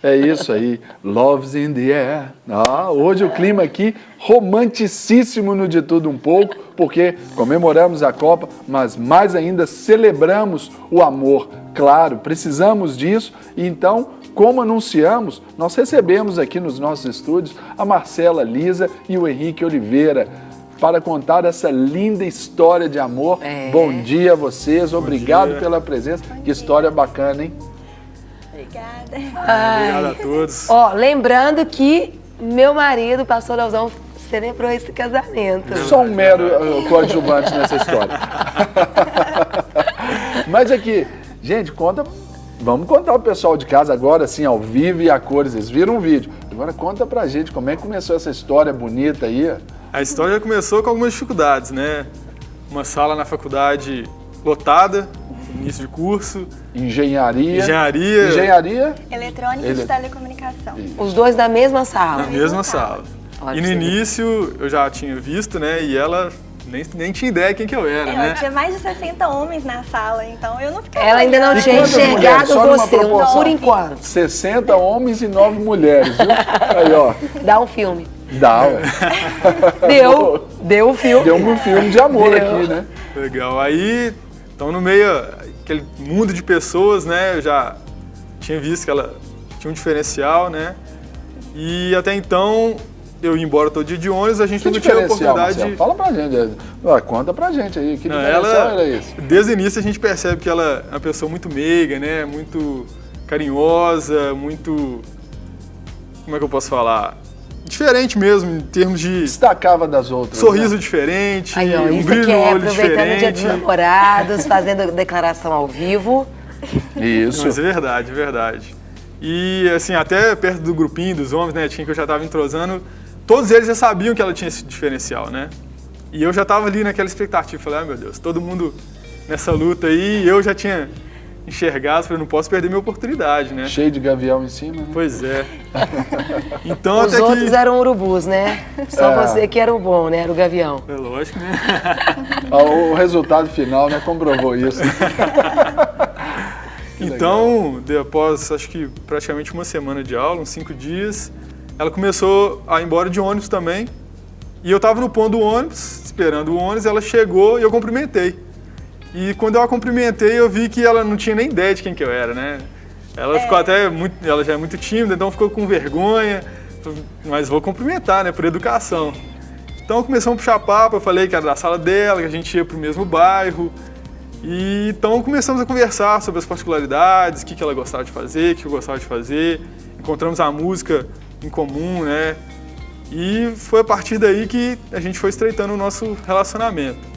É isso aí, Love's in the Air. Hoje o clima aqui romanticíssimo no De Tudo Um Pouco, porque comemoramos a Copa, mas mais ainda celebramos o amor. Claro, precisamos disso, e então, como anunciamos, nós recebemos aqui nos nossos estúdios a Marcela Lisa e o Henrique Oliveira para contar essa linda história de amor. Bom dia a vocês, obrigado pela presença. Que história bacana, hein? Obrigada. Obrigado a todos. Lembrando que meu marido, o pastor Leozão, celebrou esse casamento. Só um mero coadjuvante nessa história. Mas aqui, gente, vamos contar pro pessoal de casa agora, assim, ao vivo e a cores. Eles viram o vídeo. Agora conta pra gente como é que começou essa história bonita aí. A história começou com algumas dificuldades, né? Uma sala na faculdade lotada, início de curso. Engenharia. Eletrônica e de telecomunicação. Os dois na mesma sala. Na mesma sala. E no início eu já tinha visto, né? E ela nem tinha ideia quem que eu era, né? Tinha mais de 60 homens na sala, então eu não fiquei... Ela ainda não tinha enxergado você, por enquanto. 60 homens e 9 mulheres, viu? Aí, ó. Dá um filme. Dá, ué. Deu um filme. Deu um filme de amor aqui, né? Legal. Aí, então no meio, aquele mundo de pessoas, né? Eu já tinha visto que ela tinha um diferencial, né? E até então, eu ia embora todo dia de ônibus, a gente não tinha a oportunidade... Marcelo? Fala pra gente, conta pra gente aí, que diferencial era esse? Desde o início a gente percebe que ela é uma pessoa muito meiga, né? Muito carinhosa, muito... Como é que eu posso falar? Diferente mesmo, em termos de... Destacava das outras. Sorriso diferente, aí, ó, um brilho no olho diferente. Aproveitando o Dia dos Namorados, fazendo declaração ao vivo. Isso. Mas é verdade, é verdade. E assim, até perto do grupinho dos homens, né, tinha que eu já estava entrosando, todos eles já sabiam que ela tinha esse diferencial, né? E eu já estava ali naquela expectativa, falei, meu Deus, todo mundo nessa luta aí, eu já tinha enxergado, falei, não posso perder minha oportunidade, né? Cheio de gavião em cima, né? Pois é. Então, os outros eram urubus, né? Só você que era o bom, né? Era o gavião. É lógico, né? O resultado final, né, comprovou isso. Então, após, acho que praticamente uma semana de aula, uns 5 dias, ela começou a ir embora de ônibus também. E eu estava no ponto do ônibus, esperando o ônibus, ela chegou e eu cumprimentei. E quando eu a cumprimentei, eu vi que ela não tinha nem ideia de quem que eu era, né? Ela ficou até ela já é muito tímida, então ficou com vergonha, mas vou cumprimentar, né, por educação. Então começamos a puxar papo, eu falei que era da sala dela, que a gente ia pro mesmo bairro. E então começamos a conversar sobre as particularidades, o que ela gostava de fazer, o que eu gostava de fazer. Encontramos a música em comum, né? E foi a partir daí que a gente foi estreitando o nosso relacionamento.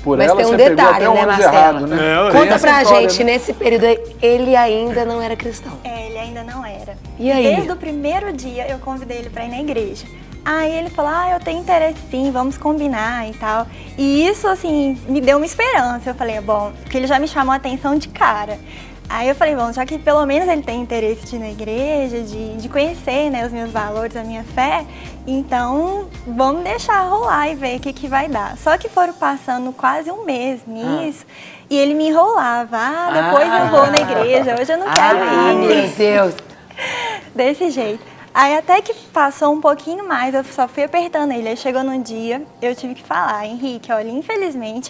Mas tem um detalhe, né, Marcelo? Né? Conta pra gente, né? Nesse período ele ainda não era cristão. Ele ainda não era. E aí? Desde o primeiro dia eu convidei ele pra ir na igreja. Aí ele falou, eu tenho interesse sim, vamos combinar e tal. E isso, assim, me deu uma esperança. Eu falei, bom, porque ele já me chamou a atenção de cara. Aí eu falei, bom, já que pelo menos ele tem interesse de ir na igreja, de conhecer, né, os meus valores, a minha fé, então vamos deixar rolar e ver o que vai dar. Só que foram passando quase um mês nisso e ele me enrolava. Depois eu vou na igreja, hoje eu não quero ir. Meu Deus! Desse jeito. Aí até que passou um pouquinho mais, eu só fui apertando ele. Aí chegou num dia, eu tive que falar, Henrique, olha, infelizmente,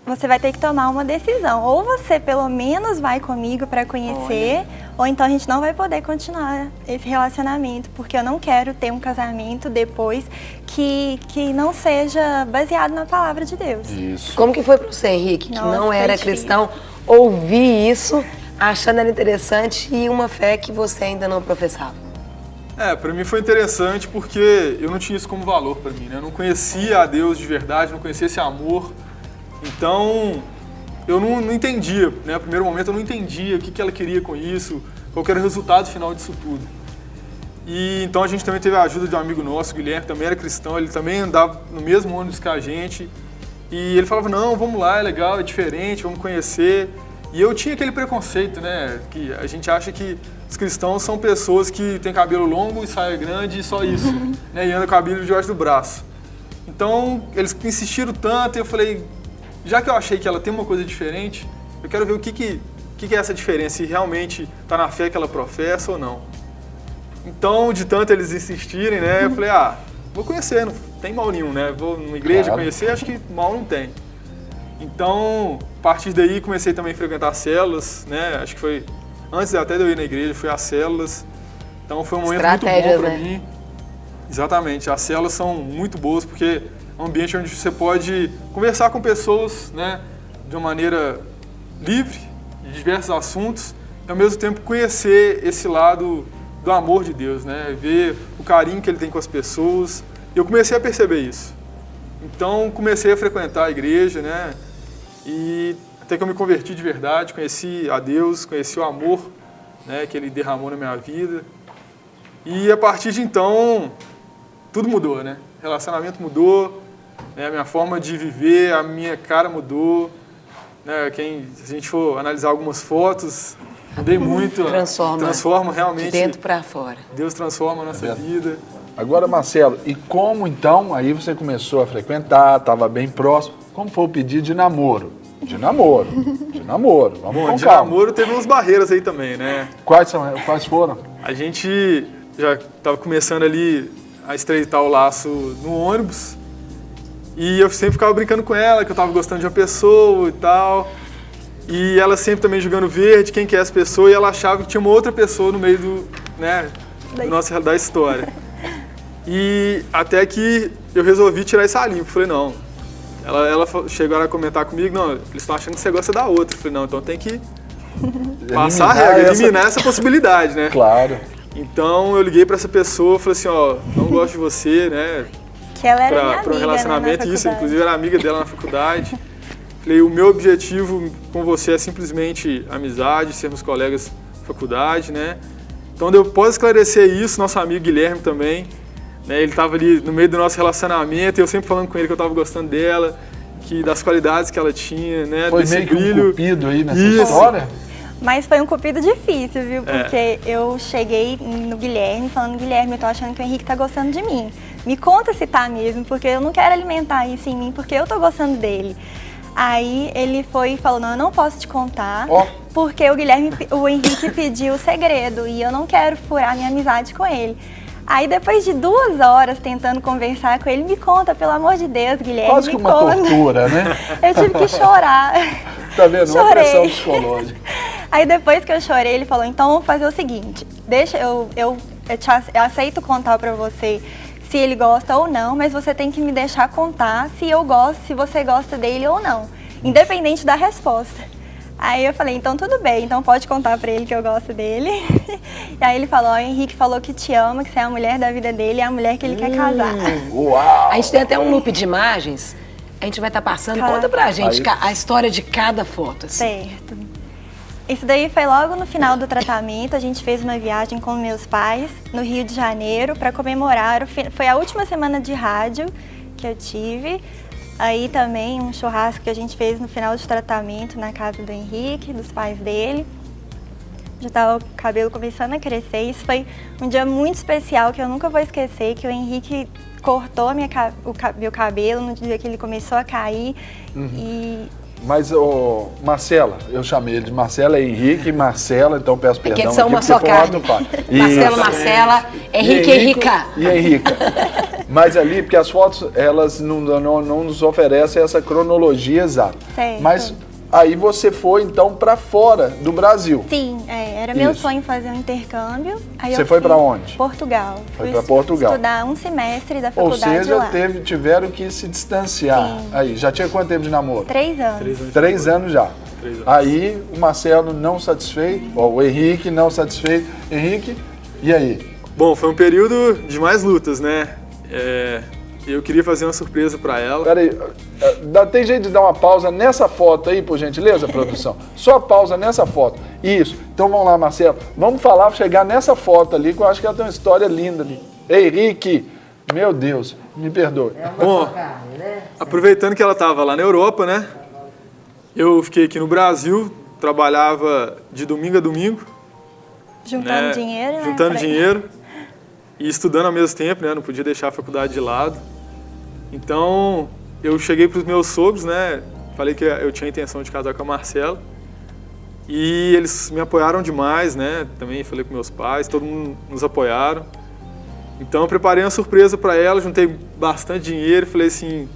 você vai ter que tomar uma decisão. Ou você pelo menos vai comigo para conhecer, ou então a gente não vai poder continuar esse relacionamento, porque eu não quero ter um casamento depois que não seja baseado na palavra de Deus. Isso. Como que foi para você, Henrique, que Nossa, não era cristão, ouvir isso, achando ela interessante e uma fé que você ainda não professava? Para mim foi interessante porque eu não tinha isso como valor para mim, né? Eu não conhecia a Deus de verdade, não conhecia esse amor. Então, eu não entendia, né? No primeiro momento eu não entendia o que ela queria com isso, qual que era o resultado final disso tudo. E então a gente também teve a ajuda de um amigo nosso, Guilherme, que também era cristão, ele também andava no mesmo ônibus que a gente. E ele falava, não, vamos lá, é legal, é diferente, vamos conhecer. E eu tinha aquele preconceito, né? Que a gente acha que os cristãos são pessoas que têm cabelo longo e saia grande e só isso, né? E anda com a Bíblia debaixo do braço. Então, eles insistiram tanto e eu falei, já que eu achei que ela tem uma coisa diferente, eu quero ver o que que é essa diferença, se realmente está na fé que ela professa ou não. Então, de tanto eles insistirem, né, eu falei, vou conhecer, não tem mal nenhum, né? Vou numa igreja conhecer, acho que mal não tem. Então, a partir daí, comecei também a frequentar células, né? Acho que foi, antes até de eu ir na igreja, fui às células. Então, foi um momento muito bom para mim. Exatamente, as células são muito boas, porque é um ambiente onde você pode conversar com pessoas, né? De uma maneira livre, de diversos assuntos, e ao mesmo tempo conhecer esse lado do amor de Deus, né? Ver o carinho que Ele tem com as pessoas. E eu comecei a perceber isso. Então, comecei a frequentar a igreja, né? E até que eu me converti de verdade, conheci a Deus, conheci o amor, né, que Ele derramou na minha vida. E a partir de então, tudo mudou, né? O relacionamento mudou, né? A minha forma de viver, a minha cara mudou. Né? Se a gente for analisar algumas fotos, mudei muito. Transforma realmente. De dentro para fora. Deus transforma a nossa vida. Agora, Marcelo, e como então, aí você começou a frequentar, estava bem próximo, como foi o pedido de namoro? De namoro. Vamos Bom, com de calma. namoro teve umas barreiras aí também, né? Quais foram? A gente já estava começando ali a estreitar o laço no ônibus e eu sempre ficava brincando com ela, que eu estava gostando de uma pessoa e tal. E ela sempre também jogando verde, quem que é essa pessoa, e ela achava que tinha uma outra pessoa no meio da história. E até que eu resolvi tirar essa limpo. Falei, não. Ela chegou a comentar comigo, não, eles estão achando que você gosta da outra. Falei, não, então tem que passar a regra, eliminar essa possibilidade, né? Claro. Então eu liguei para essa pessoa, falei assim, não gosto de você, né? Que ela era minha para um amiga, relacionamento, né, isso, inclusive era amiga dela na faculdade. Falei, o meu objetivo com você é simplesmente amizade, sermos colegas de faculdade, né? Então, após esclarecer isso, nosso amigo Guilherme também, né, ele estava ali no meio do nosso relacionamento, e eu sempre falando com ele que eu estava gostando dela, das qualidades que ela tinha, né? Foi desse meio que brilho. um cupido aí nessa história? Mas foi um cupido difícil, viu? Porque eu cheguei no Guilherme falando, Guilherme, eu tô achando que o Henrique tá gostando de mim. Me conta se tá mesmo, porque eu não quero alimentar isso em mim, porque eu tô gostando dele. Aí ele foi e falou, não, eu não posso te contar, porque o Henrique pediu o segredo e eu não quero furar minha amizade com ele. Aí depois de 2 horas tentando conversar com ele, me conta, pelo amor de Deus, Guilherme, quase que uma tortura, né? Eu tive que chorar. Tá vendo? Uma pressão psicológica. Aí depois que eu chorei, ele falou, então vamos fazer o seguinte, deixa eu aceito contar pra você se ele gosta ou não, mas você tem que me deixar contar se você gosta dele ou não, independente da resposta. Aí eu falei, então tudo bem, então pode contar pra ele que eu gosto dele. E aí ele falou, o Henrique falou que te ama, que você é a mulher da vida dele, é a mulher que ele quer casar. Uau! A gente tem até um loop de imagens, a gente vai estar passando, conta pra gente a história de cada foto. Assim. Certo. Isso daí foi logo no final do tratamento, a gente fez uma viagem com meus pais no Rio de Janeiro para comemorar, foi a última semana de rádio que eu tive. Aí também um churrasco que a gente fez no final do tratamento na casa do Henrique, dos pais dele. Já estava o cabelo começando a crescer. Isso foi um dia muito especial que eu nunca vou esquecer, que o Henrique cortou meu cabelo no dia que ele começou a cair. Mas, Marcela, eu chamei ele de Marcela, Henrique e Marcela, então peço perdão. Porque eles são uma só carne. Marcelo, Marcela, Henrique e Henrica. E Henrica. Mas ali, porque as fotos, elas não nos oferecem essa cronologia exata. Certo. Mas aí você foi, então, para fora do Brasil. Sim, era meu sonho fazer um intercâmbio. Aí você foi para onde? Portugal. Foi para Portugal. Estudar um semestre da faculdade lá. Ou seja, tiveram que se distanciar. Sim. Aí, já tinha quanto tempo de namoro? 3 anos. 3 anos já. 3 anos. Aí o Marcelo não satisfeito, o Henrique não satisfeito. Henrique, e aí? Bom, foi um período de mais lutas, né? Eu queria fazer uma surpresa para ela. Peraí, tem jeito de dar uma pausa nessa foto aí, por gentileza, produção? Só pausa nessa foto. Isso. Então vamos lá, Marcelo. Vamos chegar nessa foto ali, que eu acho que ela tem uma história linda ali. Henrique, meu Deus, me perdoe. Bom, aproveitando que ela estava lá na Europa, né? Eu fiquei aqui no Brasil, trabalhava de domingo a domingo. Juntando dinheiro, né? Juntando dinheiro. E estudando ao mesmo tempo, né? Não podia deixar a faculdade de lado. Então, eu cheguei para os meus sogros, né? Falei que eu tinha a intenção de casar com a Marcela. E eles me apoiaram demais, né? Também falei com meus pais, todo mundo nos apoiaram. Então eu preparei uma surpresa para ela, juntei bastante dinheiro, falei assim,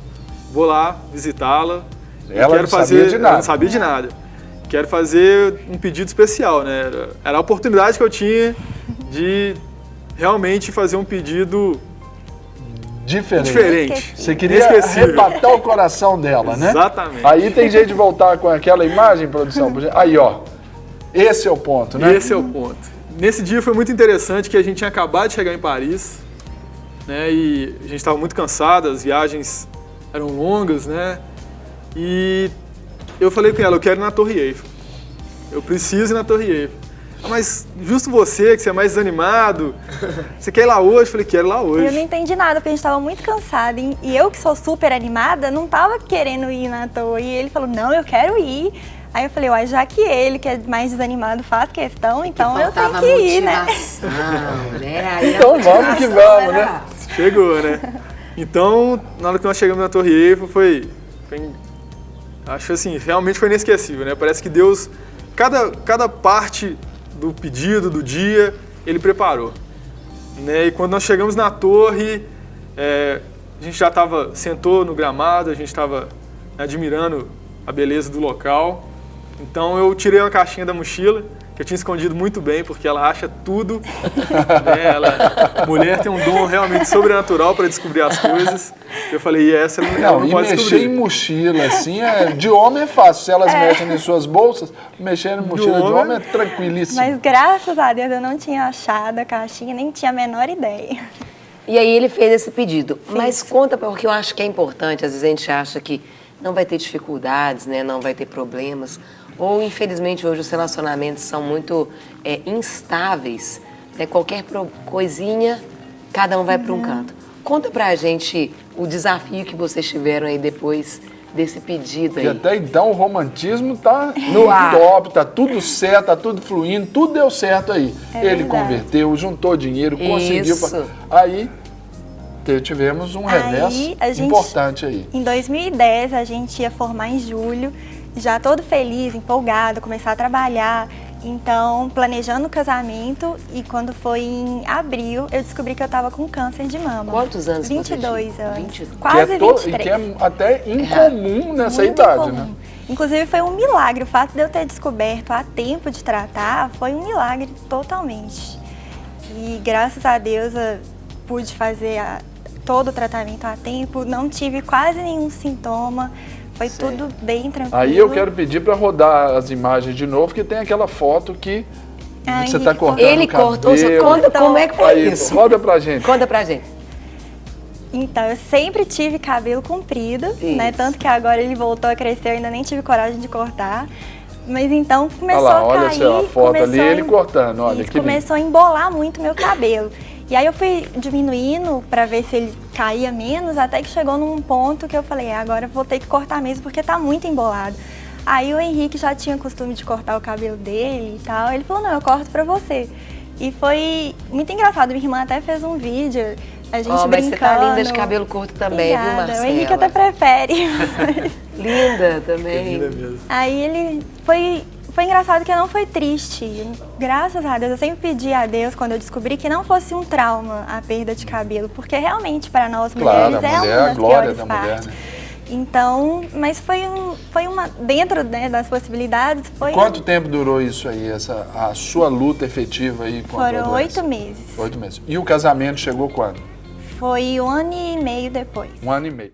vou lá visitá-la. Ela não sabia de nada. Ela não sabia de nada. Quero fazer um pedido especial, né? Era a oportunidade que eu tinha de realmente fazer um pedido diferente. Você queria arrebatar o coração dela, né? Exatamente. Aí tem jeito de voltar com aquela imagem, produção? Aí, ó. Esse é o ponto, né? Esse é o ponto. Nesse dia foi muito interessante que a gente tinha acabado de chegar em Paris, né? E a gente estava muito cansado, as viagens eram longas, né? E eu falei com ela, eu quero ir na Torre Eiffel. Eu preciso ir na Torre Eiffel. Ah, mas justo você, que você é mais desanimado, você quer ir lá hoje? Eu falei, quero ir lá hoje. Eu não entendi nada, porque a gente estava muito cansada. E eu, que sou super animada, não estava querendo ir na torre. E ele falou, não, eu quero ir. Aí eu falei, uai, já que ele, que é mais desanimado, faz questão, então eu tenho que ir, né? Aí então vamos que vamos, né? Chegou, né? Então, na hora que nós chegamos na Torre Eiffel, acho assim, realmente foi inesquecível, né? Parece que Deus, cada parte do pedido, do dia, Ele preparou. Né? E quando nós chegamos na torre, a gente já sentou no gramado, a gente estava admirando a beleza do local. Então eu tirei uma caixinha da mochila, que eu tinha escondido muito bem, porque ela acha tudo. Né? Mulher tem um dom realmente sobrenatural para descobrir as coisas. Eu falei, essa ela não pode descobrir. Mexer em mochila, assim, de homem é fácil. Se elas mexem em suas bolsas, mexer em mochila de homem é tranquilíssimo. Mas graças a Deus eu não tinha achado a caixinha, nem tinha a menor ideia. E aí ele fez esse pedido. Mas conta, porque eu acho que é importante, às vezes a gente acha que não vai ter dificuldades, né? Não vai ter problemas. Ou, infelizmente, hoje os relacionamentos são muito instáveis. Né? Qualquer coisinha, cada um vai para um canto. Conta pra gente o desafio que vocês tiveram aí depois desse pedido aí. E até então o romantismo tá no ar. Top, tá tudo certo, tá tudo fluindo, tudo deu certo aí. Ele verdade. Converteu, juntou dinheiro, conseguiu. Isso. Aí tivemos um revés importante aí. Em 2010 a gente ia formar em julho, já todo feliz, empolgado, começar a trabalhar. Então, planejando o casamento, e quando foi em abril, eu descobri que eu estava com câncer de mama. Quantos anos? 22 anos. 22. Quase 23. E que é até incomum nessa Muito idade, comum. né? Inclusive, foi um milagre. O fato de eu ter descoberto a tempo de tratar foi um milagre totalmente. E graças a Deus eu pude fazer todo o tratamento a tempo, não tive quase nenhum sintoma. Foi tudo bem tranquilo. Aí eu quero pedir para rodar as imagens de novo, que tem aquela foto que você está cortando ele o cabelo. cortou, você conta como é que foi aí, isso. Roda pra gente. Conta pra gente. Então, eu sempre tive cabelo comprido, né? Tanto que agora ele voltou a crescer, eu ainda nem tive coragem de cortar. Mas então começou a cair. Olha só, a foto ali, ele cortando, olha que começou a embolar muito meu cabelo. E aí eu fui diminuindo para ver se ele caía menos, até que chegou num ponto que eu falei, agora eu vou ter que cortar mesmo, porque tá muito embolado. Aí o Henrique já tinha costume de cortar o cabelo dele e tal, ele falou, não, eu corto pra você. E foi muito engraçado, minha irmã até fez um vídeo, a gente brincando. Mas você tá linda de cabelo curto também, Obrigada. viu, Marcela? O Henrique até prefere. Linda também. Linda mesmo. Aí ele foi engraçado que não foi triste. Graças a Deus, eu sempre pedi a Deus, quando eu descobri, que não fosse um trauma a perda de cabelo, porque realmente para nós mulheres é uma das piores partes. Né? Então, mas foi uma dentro, né, das possibilidades. Quanto tempo durou isso aí, a sua luta efetiva aí? Foram 8 meses. 8 meses. E o casamento chegou quando? Foi 1 ano e meio depois. 1 ano e meio.